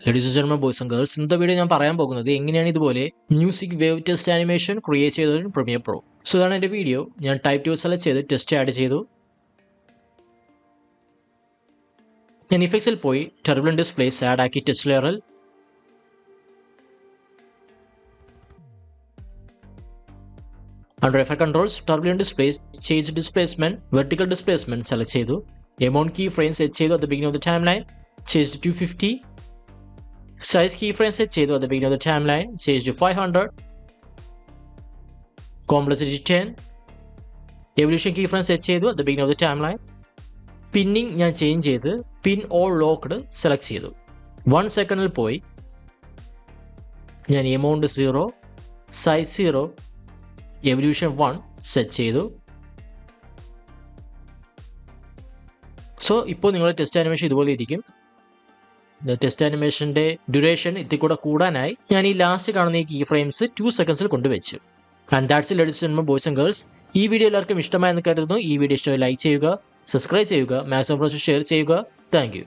Ladies and gentlemen boys and girls, ഇന്നത്തെ video ഞാൻ പറയാൻ പോകുന്നത് എങ്ങനെയാണ് ഇതുപോലെ music wave test animation create ചെയ്തത് പ്രീമിയർ പ്രോ. സോ ഇതാണ് എൻ്റെ വീഡിയോ. ഞാൻ ടൈപ്പ് ടു സെലക്ട് ചെയ്ത് ടെസ്റ്റ് ആഡ് ചെയ്തു. ഞാൻ ഇഫക്ട്സിൽ പോയി ടർബുലന്റ് ഡിസ്പ്ലേസ് ആഡ് ആക്കി ടെസ്റ്റ് ലെയറിൽ. Under Effect Controls, Turbulent Displace, Change Displacement, Vertical Displacement select ചെയ്തു. Amount keyframes set ചെയ്തു at the beginning of the timeline, changed to 250. Size keyframes set ചെയ്തു at the beginning of the timeline, changed to 500. Complexity 10. Evolution keyframes set ചെയ്തു at the beginning of the timeline. Pinning ഞാൻ change ചെയ്ത് Pin or Locked select ചെയ്തു. 1 സെക്കൻഡിൽ പോയി ഞാൻ Amount 0, Size 0, evolution 1 set ചെയ്തു. So ഇപ്പോൾ നിങ്ങളുടെ ടെസ്റ്റ് ആനിമേഷൻ ഇതുപോലെ ഇരിക്കും. ടെസ്റ്റ് ആനിമേഷൻ്റെ ഡ്യൂറേഷൻ ഇതിൽ കൂടെ കൂടാനായി ഞാൻ ഈ ലാസ്റ്റ് കാണുന്ന ഈ കീ ഫ്രെയിംസ് 2 സെക്കൻഡ്സിൽ കൊണ്ടുവച്ചു. And that's it ladies and gentlemen boys and girls. ഈ വീഡിയോ എല്ലാവർക്കും ഇഷ്ടമായെന്ന് കരുതുന്നു. ഈ വീഡിയോ ഇഷ്ടമായി ലൈക്ക് ചെയ്യുക, സബ്സ്ക്രൈബ് ചെയ്യുക, മാക്സിമം ഷെയർ ചെയ്യുക. Thank you.